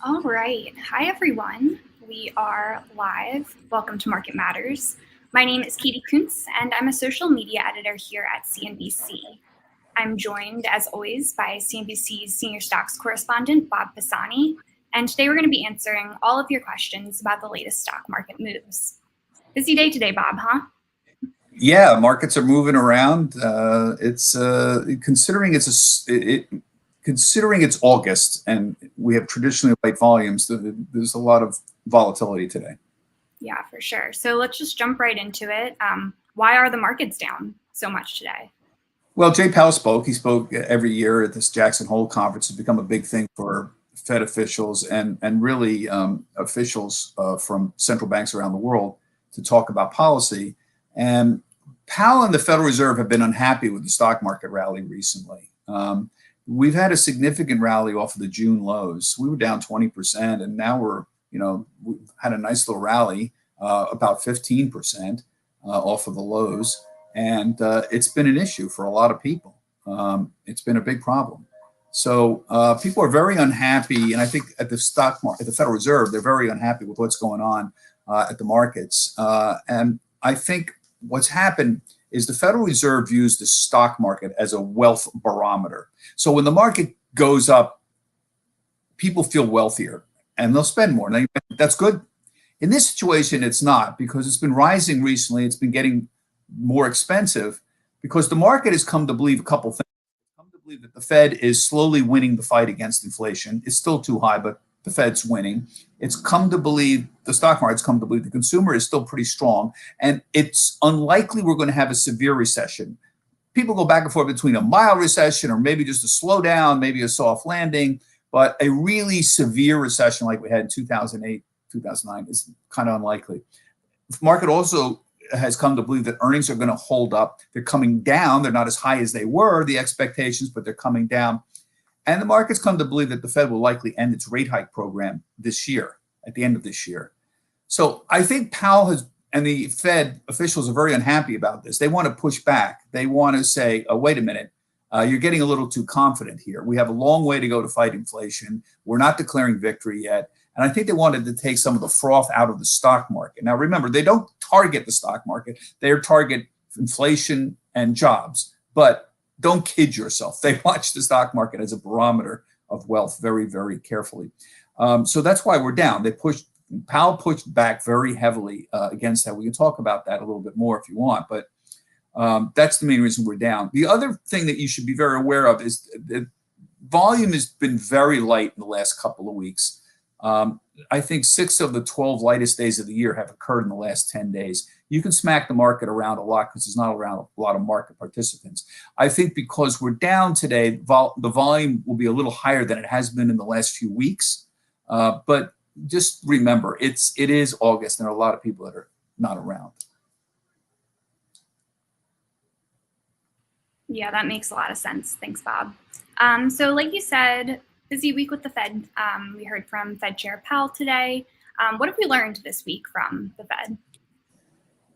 All right. Hi, everyone. We are live. Welcome to Market Matters. My name is Katie Kuntz, and I'm a social media editor here at CNBC. I'm joined, as always, by CNBC's senior stocks correspondent, Bob Pisani, and today we're going to be answering all of your questions about the latest stock market moves. Busy day today, Bob, huh? Yeah, markets are moving around. It's considering it's August and we have traditionally light volumes. There's a lot of volatility today. Yeah, for sure. So let's just jump right into it. Why are the markets down so much today? Well, Jay Powell spoke. He spoke every year at this Jackson Hole conference. It's become a big thing for Fed officials and really officials from central banks around the world to talk about policy. And Powell and the Federal Reserve have been unhappy with the stock market rally recently. We've had a significant rally off of the June lows. We were down 20%, and now we had a nice little rally, about 15% off of the lows. And it's been an issue for a lot of people. It's been a big problem. So people are very unhappy. And I think at the stock market, at the Federal Reserve, they're very unhappy with what's going on at the markets. And I think what's happened is the Federal Reserve views the stock market as a wealth barometer. So when the market goes up, people feel wealthier and they'll spend more. And that's good. In this situation, it's not, because it's been rising recently. It's been getting more expensive because the market has come to believe a couple things. It's come to believe that the Fed is slowly winning the fight against inflation. It's still too high, but the Fed's winning. It's come to believe, the stock market's come to believe the consumer is still pretty strong, and it's unlikely we're going to have a severe recession. People go back and forth between a mild recession or maybe just a slowdown, maybe a soft landing, but a really severe recession like we had in 2008, 2009 is kind of unlikely. The market also has come to believe that earnings are going to hold up. They're coming down. They're not as high as they were, the expectations, but they're coming down. And the market's come to believe that the Fed will likely end its rate hike program this year, at the end of this year. So I think Powell and the Fed officials are very unhappy about this. They want to push back. They want to say, oh, wait a minute, you're getting a little too confident here. We have a long way to go to fight inflation. We're not declaring victory yet. And I think they wanted to take some of the froth out of the stock market. Now, remember, they don't target the stock market. They target inflation and jobs. But don't kid yourself. They watch the stock market as a barometer of wealth very, very carefully. So that's why we're down. Powell pushed back very heavily against that. We can talk about that a little bit more if you want, but that's the main reason we're down. The other thing that you should be very aware of is that volume has been very light in the last couple of weeks. I think 6 of the 12 lightest days of the year have occurred in the last 10 days. You can smack the market around a lot because there's not around a lot of market participants. I think because we're down today, the volume will be a little higher than it has been in the last few weeks. But just remember, it is August, and there are a lot of people that are not around. Yeah, that makes a lot of sense. Thanks, Bob. So like you said, busy week with the Fed. We heard from Fed Chair Powell today. What have we learned this week from the Fed?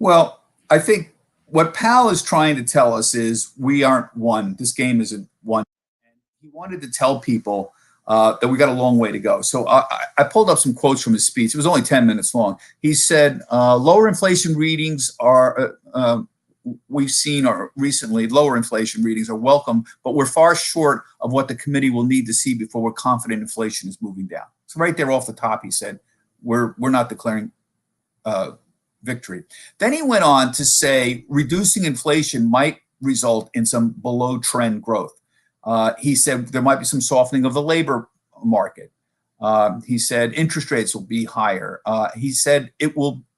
Well, I think what Powell is trying to tell us is we aren't won. This game isn't won. And he wanted to tell people that we got a long way to go. So I pulled up some quotes from his speech. It was only 10 minutes long. He said, lower inflation readings are, we've seen recently, lower inflation readings are welcome, but we're far short of what the committee will need to see before we're confident inflation is moving down. So right there off the top, he said, we're not declaring victory. Then he went on to say reducing inflation might result in some below trend growth. He said there might be some softening of the labor market. He said interest rates will be higher. He said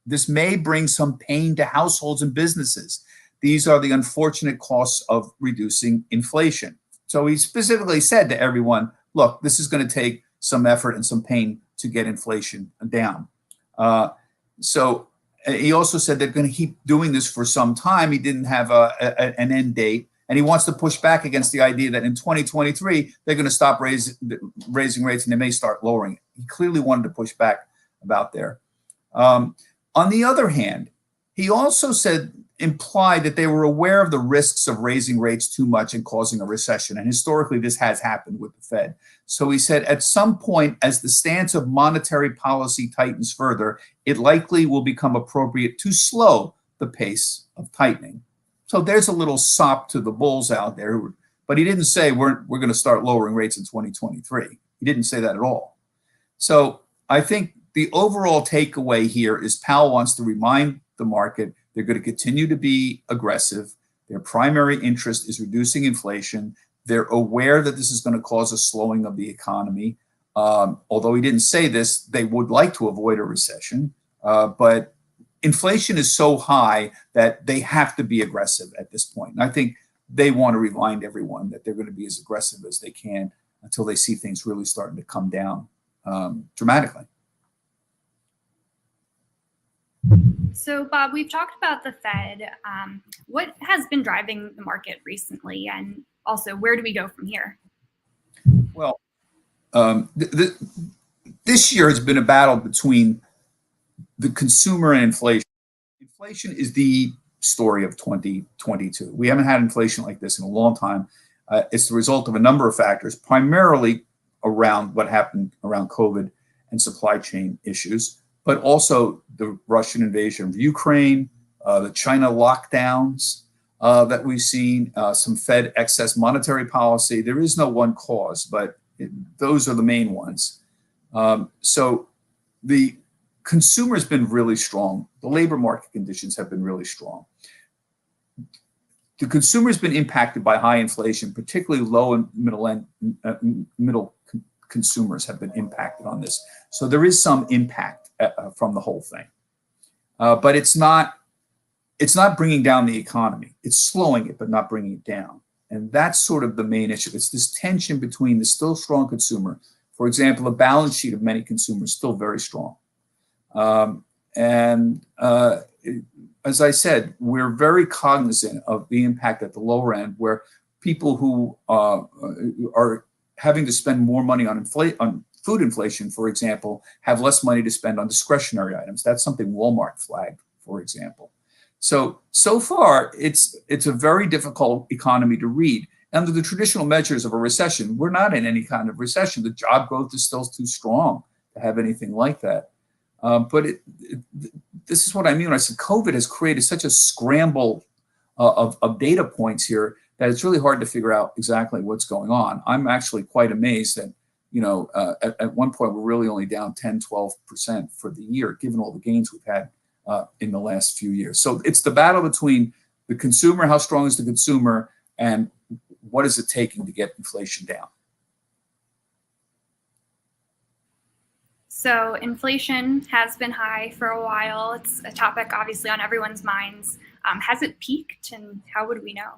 this may bring some pain to households and businesses. These are the unfortunate costs of reducing inflation. So he specifically said to everyone, look, this is going to take some effort and some pain to get inflation down. So he also said they're going to keep doing this for some time. He didn't have an end date. And he wants to push back against the idea that in 2023, they're going to stop raising rates and they may start lowering it. He clearly wanted to push back about there. On the other hand, he also said implied that they were aware of the risks of raising rates too much and causing a recession. And historically, this has happened with the Fed. So he said, at some point, as the stance of monetary policy tightens further, it likely will become appropriate to slow the pace of tightening. So there's a little sop to the bulls out there. But he didn't say we're going to start lowering rates in 2023. He didn't say that at all. So I think the overall takeaway here is Powell wants to remind the market they're going to continue to be aggressive. Their primary interest is reducing inflation. They're aware that this is going to cause a slowing of the economy. Although he didn't say this, they would like to avoid a recession. But inflation is so high that they have to be aggressive at this point. And I think they want to remind everyone that they're going to be as aggressive as they can until they see things really starting to come down dramatically. So, Bob, we've talked about the Fed. What has been driving the market recently? And also, where do we go from here? Well, this year has been a battle between the consumer and inflation. Inflation is the story of 2022. We haven't had inflation like this in a long time. It's the result of a number of factors, primarily around what happened around COVID and supply chain issues, but also the Russian invasion of Ukraine, the China lockdowns that we've seen, some Fed excess monetary policy. There is no one cause, but those are the main ones. So the consumer has been really strong. The labor market conditions have been really strong. The consumer has been impacted by high inflation, particularly low and middle consumers have been impacted on this. So there is some impact from the whole thing, but it's not bringing down the economy. It's slowing it, but not bringing it down. And that's sort of the main issue. It's this tension between the still strong consumer. For example, the balance sheet of many consumers is still very strong. As I said, we're very cognizant of the impact at the lower end, where people who are having to spend more money on food inflation, for example, have less money to spend on discretionary items. That's something Walmart flagged, for example. So far, it's a very difficult economy to read. Under the traditional measures of a recession, we're not in any kind of recession. The job growth is still too strong to have anything like that. But this is what I mean when I said COVID has created such a scramble of data points here that it's really hard to figure out exactly what's going on. I'm actually quite amazed that, at one point, we're really only down 10, 12% for the year, given all the gains we've had in the last few years. So it's the battle between the consumer, how strong is the consumer, and what is it taking to get inflation down? So inflation has been high for a while. It's a topic obviously on everyone's minds. Has it peaked, and how would we know?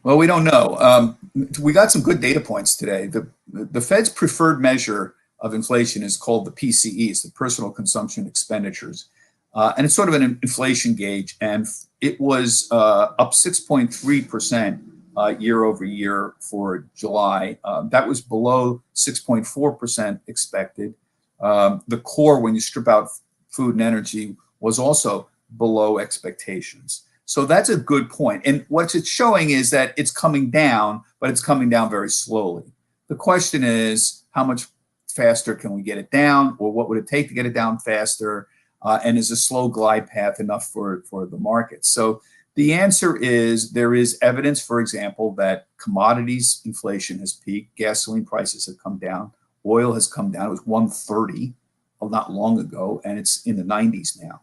Well, we don't know. We got some good data points today. The Fed's preferred measure of inflation is called the PCEs, the personal consumption expenditures. And it's sort of an inflation gauge. And it was up 6.3% year over year for July. That was below 6.4% expected. The core, when you strip out food and energy, was also below expectations. So that's a good point. And what it's showing is that it's coming down, but it's coming down very slowly. The question is, how much faster can we get it down, or what would it take to get it down faster? And is a slow glide path enough for the market? So the answer is there is evidence, for example, that commodities inflation has peaked. Gasoline prices have come down. Oil has come down. It was 130 not long ago, and it's in the 90s now.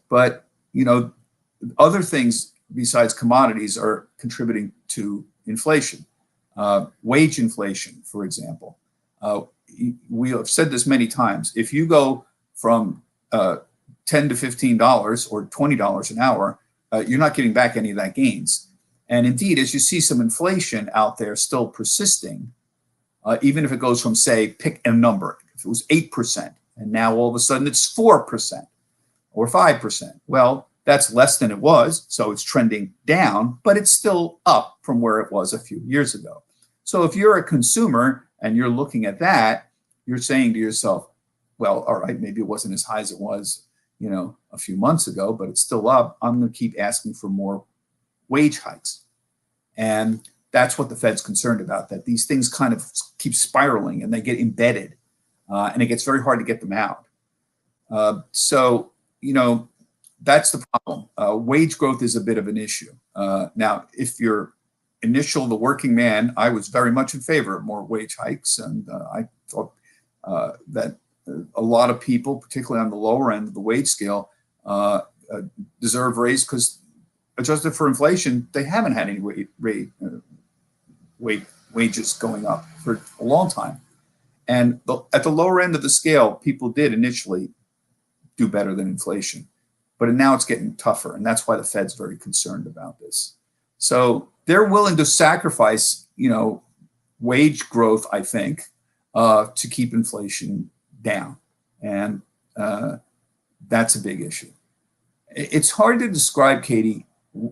But, other things besides commodities are contributing to inflation. Wage inflation, for example. We have said this many times. If you go from $10 to $15 or $20 an hour, you're not getting back any of that gains. And indeed, as you see some inflation out there still persisting, even if it goes from, say, pick a number, if it was 8%, and now all of a sudden it's 4% or 5%, well, that's less than it was, so it's trending down, but it's still up from where it was a few years ago. So if you're a consumer and you're looking at that, you're saying to yourself, well, all right, maybe it wasn't as high as it was a few months ago, but it's still up. I'm going to keep asking for more wage hikes. And that's what the Fed's concerned about, that these things kind of keep spiraling and they get embedded, and it gets very hard to get them out. So that's the problem. Wage growth is a bit of an issue. Now, if you're the working man, I was very much in favor of more wage hikes. And I thought that a lot of people, particularly on the lower end of the wage scale, deserve raise because adjusted for inflation, they haven't had any wages going up for a long time. And at the lower end of the scale, people did initially do better than inflation. But now it's getting tougher, and that's why the Fed's very concerned about this. So they're willing to sacrifice, wage growth, I think, to keep inflation down. And that's a big issue. It's hard to describe, Katie,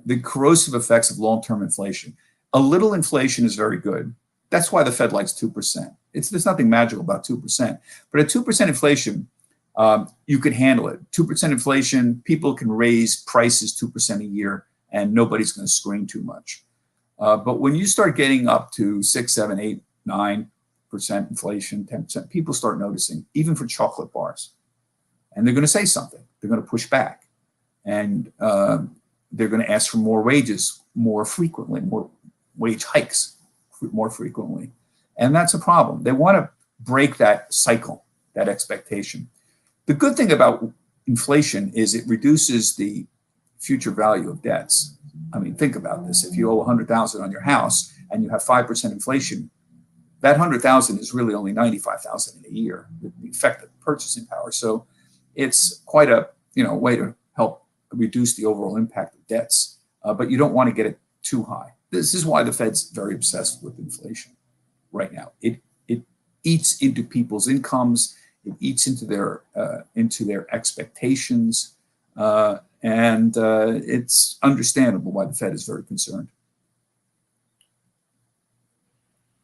the corrosive effects of long-term inflation. A little inflation is very good. That's why the Fed likes 2%. There's nothing magical about 2%. But at 2% inflation, you could handle it. 2% inflation, people can raise prices 2% a year, and nobody's going to scream too much. But when you start getting up to 6, 7, 8, 9% inflation, 10%, people start noticing, even for chocolate bars. And they're going to say something. They're going to push back. And they're going to ask for more wages more frequently, more wage hikes more frequently. And that's a problem. They want to break that cycle, that expectation. The good thing about inflation is it reduces the future value of debts. I mean, think about this. If you owe $100,000 on your house and you have 5% inflation, that $100,000 is really only $95,000 in a year, with the effective purchasing power. So it's quite a way to help reduce the overall impact of debts. But you don't want to get it too high. This is why the Fed's very obsessed with inflation right now. It eats into people's incomes. It eats into their expectations, and it's understandable why the Fed is very concerned.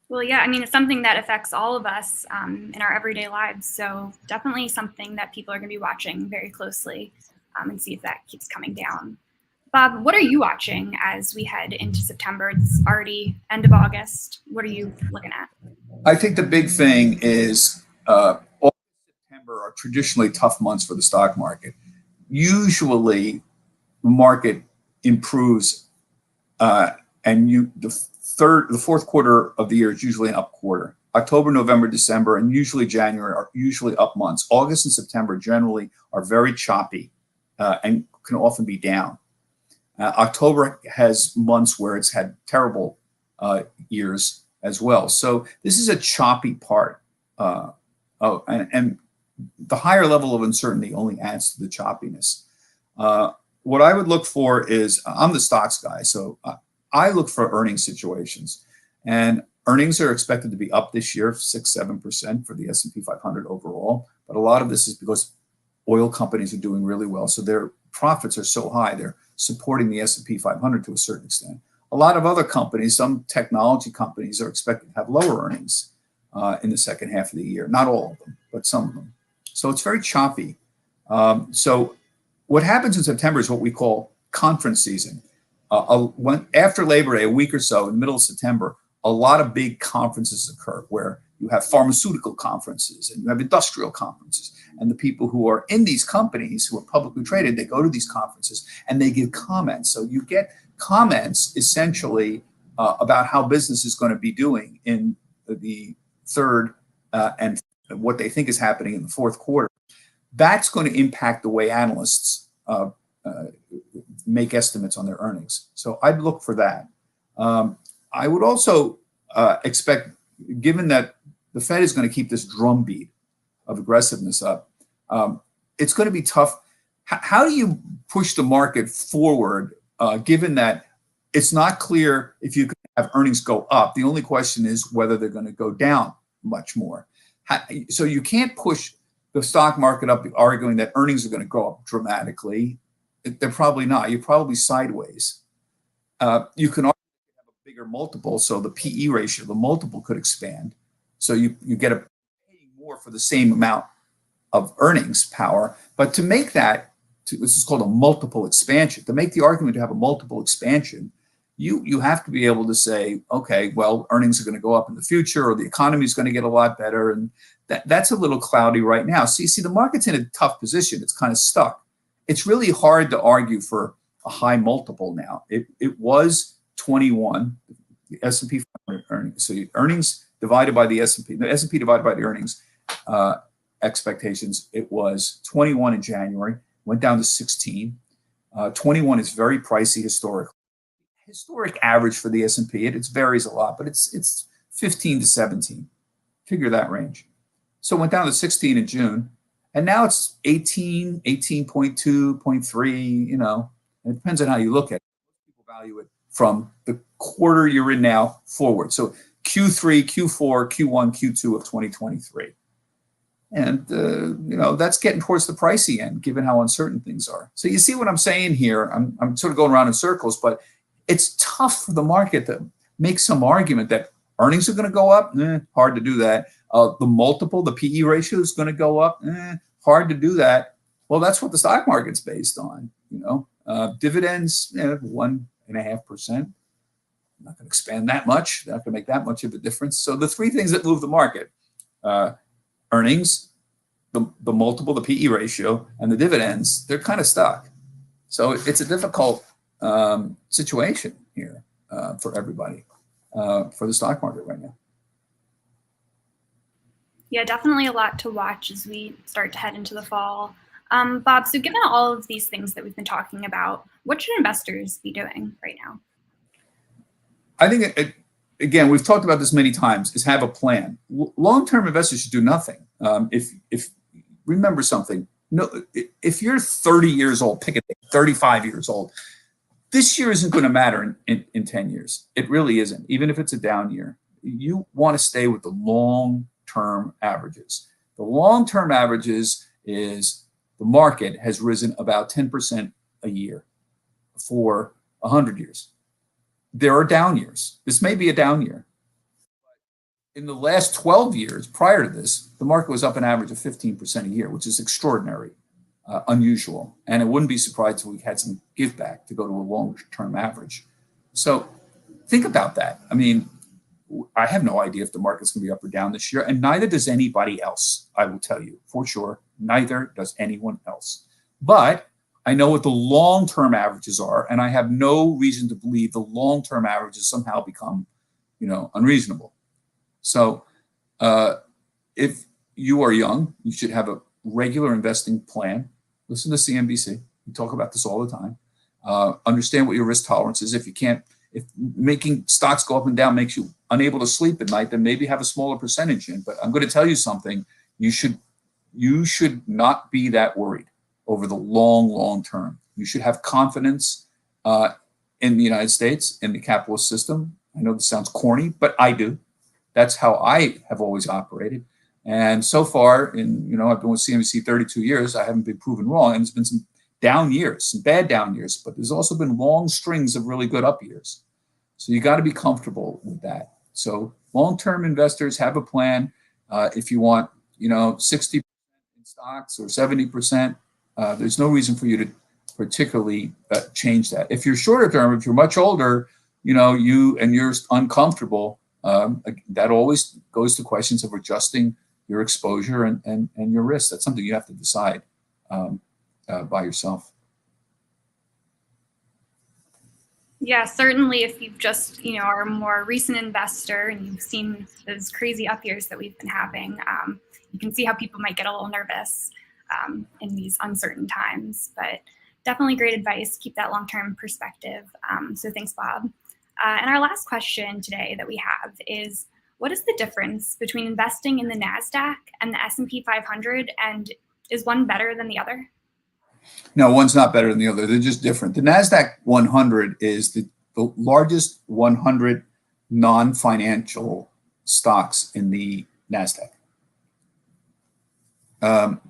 Well, yeah, I mean, it's something that affects all of us in our everyday lives. So definitely something that people are going to be watching very closely and see if that keeps coming down. Bob, what are you watching as we head into September? It's already end of August. What are you looking at? I think the big thing is August and September are traditionally tough months for the stock market. Usually, the market improves, and the fourth quarter of the year is usually an up quarter. October, November, December, and usually January are usually up months. August and September generally are very choppy and can often be down. October has months where it's had terrible years as well. So this is a choppy part. And the higher level of uncertainty only adds to the choppiness. What I would look for is, I'm the stocks guy, so I look for earnings situations. And earnings are expected to be up this year, 6-7% for the S&P 500 overall. But a lot of this is because oil companies are doing really well. So their profits are so high, they're supporting the S&P 500 to a certain extent. A lot of other companies, some technology companies, are expected to have lower earnings in the second half of the year. Not all of them, but some of them. So it's very choppy. So what happens in September is what we call conference season. After Labor Day, a week or so, in the middle of September, a lot of big conferences occur where you have pharmaceutical conferences and you have industrial conferences. And the people who are in these companies who are publicly traded, they go to these conferences and they give comments. So you get comments essentially about how business is going to be doing in the third and what they think is happening in the fourth quarter. That's going to impact the way analysts make estimates on their earnings. So I'd look for that. I would also expect, given that the Fed is going to keep this drumbeat of aggressiveness up, it's going to be tough. How do you push the market forward, given that it's not clear if you can have earnings go up? The only question is whether they're going to go down much more. So you can't push the stock market up arguing that earnings are going to go up dramatically. They're probably not. You're probably sideways. You can have a bigger multiple, so the PE ratio, the multiple could expand. So you get paying more for the same amount of earnings power. But to make that this is called a multiple expansion. To make the argument to have a multiple expansion, you have to be able to say, okay, well, earnings are going to go up in the future, or the economy is going to get a lot better, and that's a little cloudy right now. See, the market's in a tough position. It's kind of stuck. It's really hard to argue for a high multiple now. It was 21, the S&P 500 earnings. So earnings divided by the S&P divided by the earnings expectations. It was 21 in January, went down to 16. 21 is very pricey historically. Historic average for the S&P, it varies a lot, but it's 15 to 17. Figure that range. So it went down to 16 in June, and now it's 18, 18.2, 0.3, you know. It depends on how you look at it. People value it from the quarter you're in now forward. So Q3, Q4, Q1, Q2 of 2023. And, you know, that's getting towards the pricey end, given how uncertain things are. So you see what I'm saying here? I'm sort of going around in circles, but it's tough for the market to make some argument that earnings are going to go up. Hard to do that. The multiple, the PE ratio is going to go up. Hard to do that. Well, that's what the stock market's based on. You know, dividends, 1.5%. I'm not going to expand that much. Not going to make that much of a difference. So the three things that move the market: earnings, the multiple, the PE ratio, and the dividends. They're kind of stuck. So it's a difficult situation here for everybody, for the stock market right now. Yeah, definitely a lot to watch as we start to head into the fall. Bob, so given all of these things that we've been talking about, what should investors be doing right now? I think, again, we've talked about this many times, is have a plan. Long-term investors should do nothing. If remember something, no, if you're 30 years old, pick a day, 35 years old, this year isn't going to matter in 10 years. It really isn't, even if it's a down year. You want to stay with the long-term averages. The long-term averages is the market has risen about 10% a year for 100 years. There are down years. This may be a down year. In the last 12 years prior to this, the market was up an average of 15% a year, which is extraordinary. Unusual, and it wouldn't be surprised if we had some give back to go to a long-term average. So think about that. I mean, I have no idea if the market's going to be up or down this year, and neither does anybody else. I will tell you for sure, neither does anyone else. But I know what the long-term averages are, and I have no reason to believe the long-term averages somehow become, you know, unreasonable. So if you are young, you should have a regular investing plan. Listen to CNBC. We talk about this all the time. Understand what your risk tolerance is. If making stocks go up and down makes you unable to sleep at night, then maybe have a smaller percentage in. But I'm going to tell you something. You should not be that worried over the long term. You should have confidence in the United States, in the capitalist system. I know this sounds corny, but I do. That's how I have always operated. And so far, I've been with CNBC 32 years. I haven't been proven wrong. And there's been some down years, some bad down years, but there's also been long strings of really good up years. So you got to be comfortable with that. So long-term investors have a plan. If you want, 60% in stocks or 70%, there's no reason for you to particularly change that. If you're shorter term, if you're much older, you're uncomfortable, that always goes to questions of adjusting your exposure and your risk. That's something you have to decide by yourself. Yeah, certainly if you've just, are a more recent investor and you've seen those crazy up years that we've been having, you can see how people might get a little nervous in these uncertain times. But definitely great advice. Keep that long-term perspective. So thanks, Bob. And our last question today that we have is, what is the difference between investing in the Nasdaq and the S&P 500, and is one better than the other? No, one's not better than the other. They're just different. The Nasdaq 100 is the largest 100 non-financial stocks in the Nasdaq.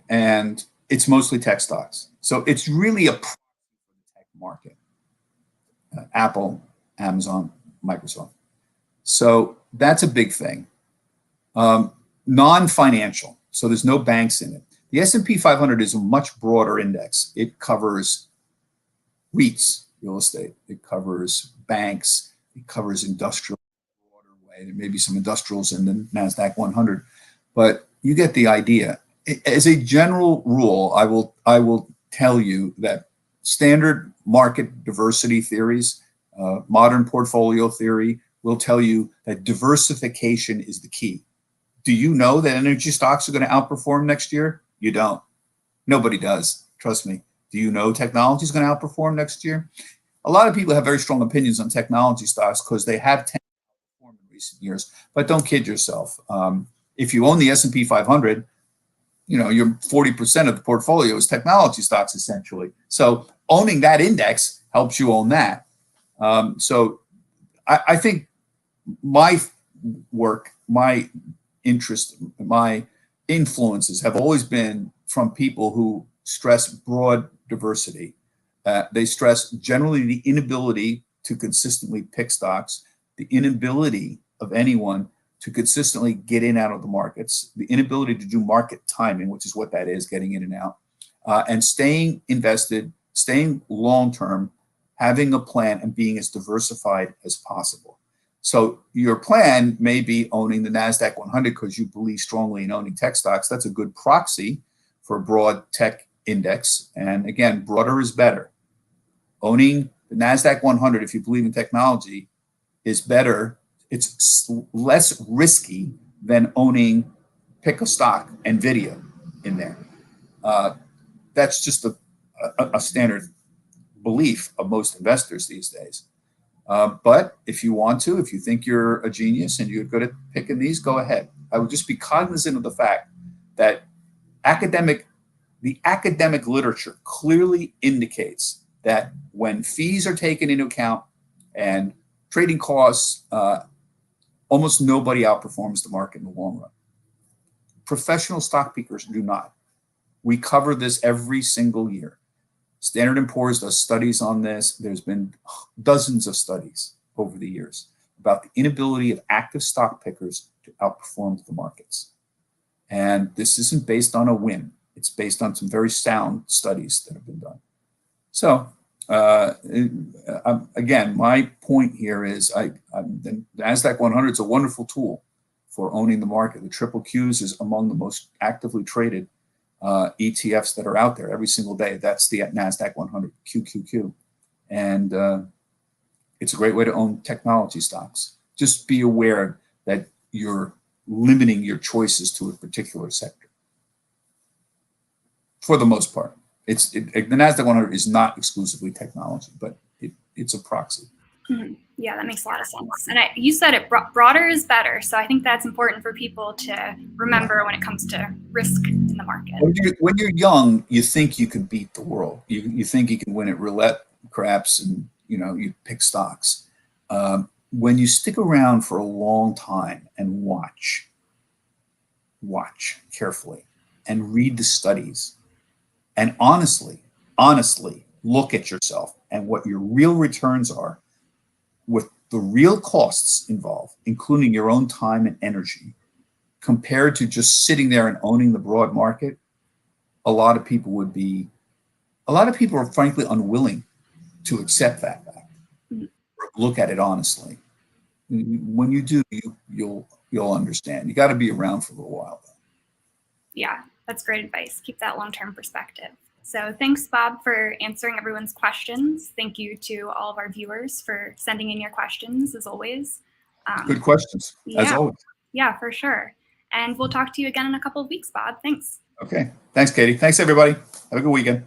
And it's mostly tech stocks. So it's really a tech market. Apple, Amazon, Microsoft. So that's a big thing. Non-financial. So there's no banks in it. The S&P 500 is a much broader index. It covers REITs, real estate. It covers banks. It covers industrial broader way. There may be some industrials in the Nasdaq 100, but you get the idea. As a general rule, I will tell you that standard market diversity theories, modern portfolio theory, will tell you that diversification is the key. Do you know that energy stocks are going to outperform next year? You don't. Nobody does. Trust me. Do you know technology is going to outperform next year? A lot of people have very strong opinions on technology stocks because they have tended to outperform in recent years. But don't kid yourself. If you own the S&P 500, you know, your 40% of the portfolio is technology stocks essentially. So owning that index helps you own that. So I think my work, my interest, my influences have always been from people who stress broad diversity. They stress generally the inability to consistently pick stocks, the inability of anyone to consistently get in and out of the markets, the inability to do market timing, which is what that is, getting in and out, and staying invested, staying long-term, having a plan, and being as diversified as possible. So your plan may be owning the Nasdaq 100 because you believe strongly in owning tech stocks. That's a good proxy for a broad tech index. And again, broader is better. Owning the Nasdaq 100, if you believe in technology, is better. It's less risky than owning pick a stock, NVIDIA, in there. That's just a standard belief of most investors these days. But if you want to, if you think you're a genius and you're good at picking these, go ahead. I would just be cognizant of the fact that the academic literature clearly indicates that when fees are taken into account and trading costs, almost nobody outperforms the market in the long run. Professional stock pickers do not. We cover this every single year. Standard & Poor's does studies on this. There's been dozens of studies over the years about the inability of active stock pickers to outperform the markets. And this isn't based on a whim. It's based on some very sound studies that have been done. So again, my point here is the Nasdaq 100 is a wonderful tool for owning the market. The triple Qs is among the most actively traded ETFs that are out there every single day. That's the Nasdaq 100, QQQ. And it's a great way to own technology stocks. Just be aware that you're limiting your choices to a particular sector. For the most part, the Nasdaq 100 is not exclusively technology, but it's a proxy. Mm-hmm. Yeah, that makes a lot of sense. And you said it, broader is better. So I think that's important for people to remember when it comes to risk in the market. When you're young, you think you can beat the world. You think you can win at roulette, craps, and you pick stocks. When you stick around for a long time and watch carefully and read the studies and honestly look at yourself and what your real returns are with the real costs involved, including your own time and energy, compared to just sitting there and owning the broad market, a lot of people are frankly unwilling to accept that fact, or look at it honestly. When you do, you'll understand. You got to be around for a little while, though. Yeah, that's great advice. Keep that long-term perspective. So thanks, Bob, for answering everyone's questions. Thank you to all of our viewers for sending in your questions, as always. Good questions, as always. Yeah, for sure. And we'll talk to you again in a couple of weeks, Bob. Thanks. Okay. Thanks, Katie. Thanks, everybody. Have a good weekend.